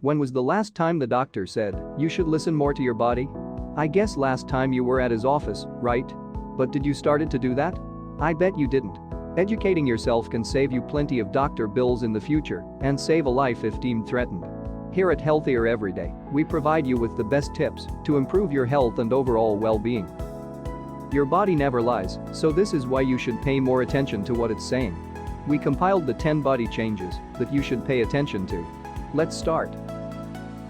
When was the last time the doctor said, you should listen more to your body? I guess last time you were at his office, right? But did you started to do that? I bet you didn't. Educating yourself can save you plenty of doctor bills in the future and save a life if deemed threatened. Here at Healthier Everyday, we provide you with the best tips to improve your health and overall well-being. Your body never lies, so this is why you should pay more attention to what it's saying. We compiled the 10 body changes that you should pay attention to. Let's start.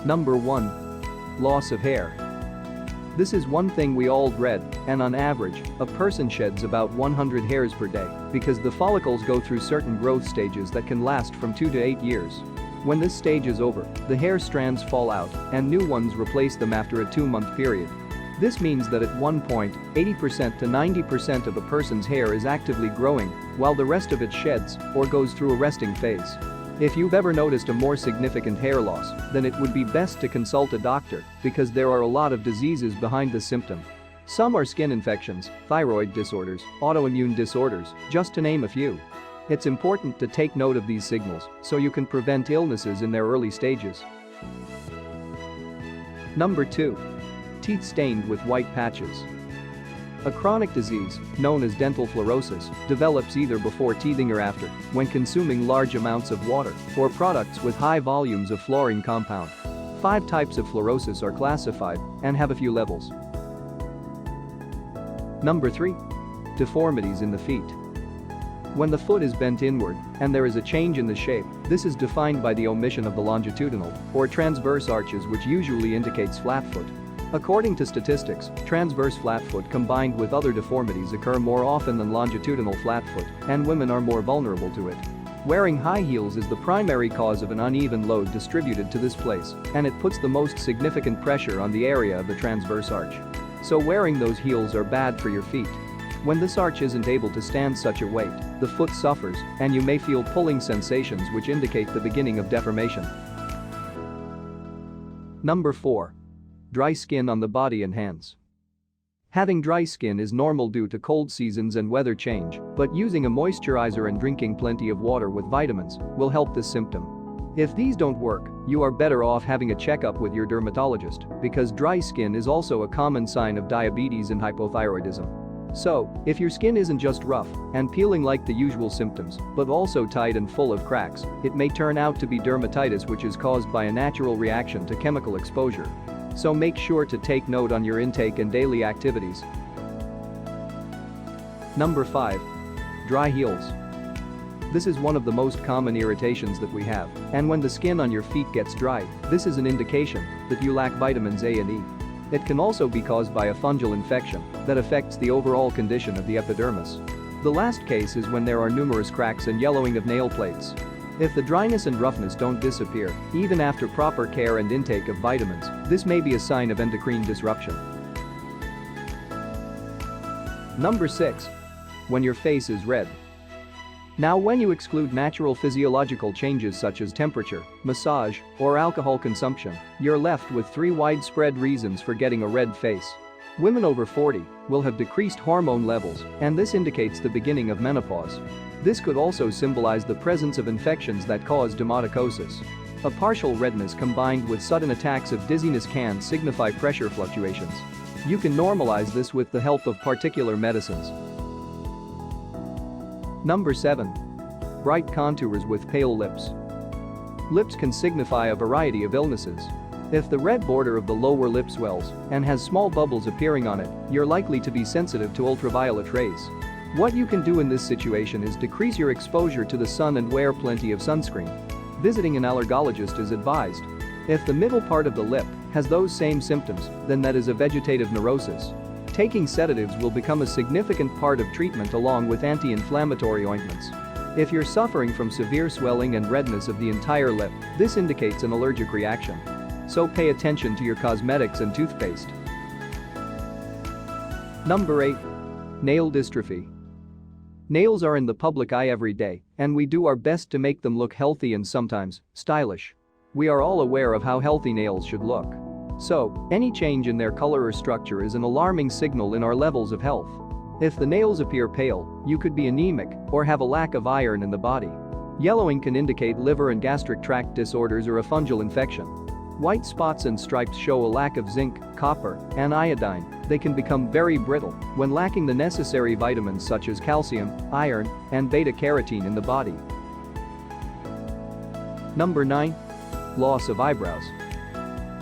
Number 1. Loss of hair. This is one thing we all dread, and on average, a person sheds about 100 hairs per day because the follicles go through certain growth stages that can last from 2 to 8 years. When this stage is over, the hair strands fall out and new ones replace them after a 2-month period. This means that at one point, 80% to 90% of a person's hair is actively growing, while the rest of it sheds or goes through a resting phase. If you've ever noticed a more significant hair loss, then it would be best to consult a doctor because there are a lot of diseases behind the symptom. Some are skin infections, thyroid disorders, autoimmune disorders, just to name a few. It's important to take note of these signals so you can prevent illnesses in their early stages. Number 2. Teeth stained with white patches. A chronic disease, known as dental fluorosis, develops either before teething or after, when consuming large amounts of water or products with high volumes of fluorine compound. 5 types of fluorosis are classified and have a few levels. Number 3. Deformities in the feet. When the foot is bent inward and there is a change in the shape, this is defined by the omission of the longitudinal or transverse arches, which usually indicates flat foot. According to statistics, transverse flat foot combined with other deformities occur more often than longitudinal flat foot, and women are more vulnerable to it. Wearing high heels is the primary cause of an uneven load distributed to this place, and it puts the most significant pressure on the area of the transverse arch. So wearing those heels are bad for your feet. When this arch isn't able to stand such a weight, the foot suffers, and you may feel pulling sensations which indicate the beginning of deformation. Number 4. Dry skin on the body and hands. Having dry skin is normal due to cold seasons and weather change, but using a moisturizer and drinking plenty of water with vitamins will help this symptom. If these don't work, you are better off having a checkup with your dermatologist because dry skin is also a common sign of diabetes and hypothyroidism. So, if your skin isn't just rough and peeling like the usual symptoms, but also tight and full of cracks, it may turn out to be dermatitis, which is caused by a natural reaction to chemical exposure. So make sure to take note on your intake and daily activities. Number 5. Dry heels. This is one of the most common irritations that we have, and when the skin on your feet gets dry, this is an indication that you lack vitamins A and E. It can also be caused by a fungal infection that affects the overall condition of the epidermis. The last case is when there are numerous cracks and yellowing of nail plates. If the dryness and roughness don't disappear, even after proper care and intake of vitamins, this may be a sign of endocrine disruption. Number 6. When your face is red. Now, when you exclude natural physiological changes such as temperature, massage, or alcohol consumption, you're left with 3 widespread reasons for getting a red face. Women over 40 will have decreased hormone levels, and this indicates the beginning of menopause. This could also symbolize the presence of infections that cause dermatocosis. A partial redness combined with sudden attacks of dizziness can signify pressure fluctuations. You can normalize this with the help of particular medicines. Number 7. Bright contours with pale lips. Lips can signify a variety of illnesses. If the red border of the lower lip swells and has small bubbles appearing on it, you're likely to be sensitive to ultraviolet rays. What you can do in this situation is decrease your exposure to the sun and wear plenty of sunscreen. Visiting an allergologist is advised. If the middle part of the lip has those same symptoms, then that is a vegetative neurosis. Taking sedatives will become a significant part of treatment along with anti-inflammatory ointments. If you're suffering from severe swelling and redness of the entire lip, this indicates an allergic reaction. So pay attention to your cosmetics and toothpaste. Number 8. Nail dystrophy. Nails are in the public eye every day, and we do our best to make them look healthy and sometimes stylish. We are all aware of how healthy nails should look. So, any change in their color or structure is an alarming signal in our levels of health. If the nails appear pale, you could be anemic or have a lack of iron in the body. Yellowing can indicate liver and gastric tract disorders or a fungal infection. White spots and stripes show a lack of zinc, copper, and iodine. They can become very brittle when lacking the necessary vitamins such as calcium, iron, and beta-carotene in the body. Number 9. Loss of eyebrows.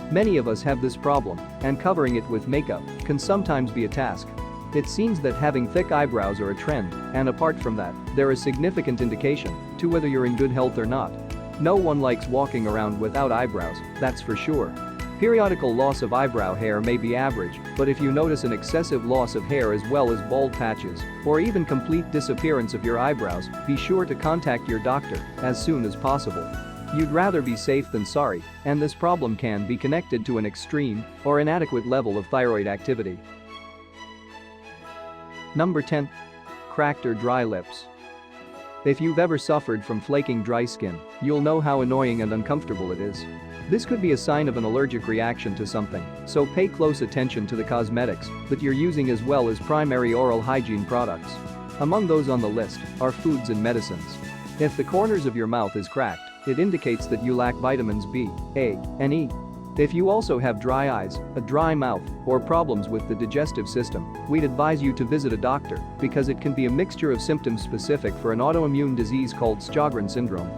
Many of us have this problem, and covering it with makeup can sometimes be a task. It seems that having thick eyebrows are a trend, and apart from that, they're a significant indication to whether you're in good health or not. No one likes walking around without eyebrows, that's for sure. Periodical loss of eyebrow hair may be average, but if you notice an excessive loss of hair as well as bald patches, or even complete disappearance of your eyebrows, be sure to contact your doctor as soon as possible. You'd rather be safe than sorry, and this problem can be connected to an extreme or inadequate level of thyroid activity. Number 10. Cracked or dry lips. If you've ever suffered from flaking dry skin, you'll know how annoying and uncomfortable it is. This could be a sign of an allergic reaction to something, so pay close attention to the cosmetics that you're using as well as primary oral hygiene products. Among those on the list are foods and medicines. If the corners of your mouth is cracked, it indicates that you lack vitamins B, A, and E. If you also have dry eyes, a dry mouth, or problems with the digestive system, we'd advise you to visit a doctor because it can be a mixture of symptoms specific for an autoimmune disease called Sjogren syndrome.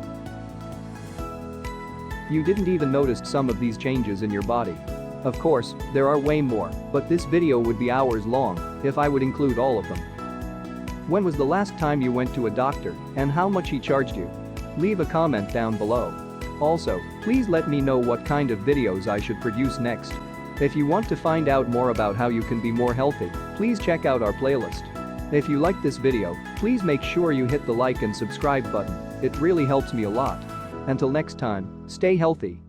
You didn't even notice some of these changes in your body. Of course, there are way more, but this video would be hours long if I would include all of them. When was the last time you went to a doctor and how much he charged you? Leave a comment down below. Also, please let me know what kind of videos I should produce next. If you want to find out more about how you can be more healthy, please check out our playlist. If you like this video, please make sure you hit the like and subscribe button. It really helps me a lot. Until next time, stay healthy.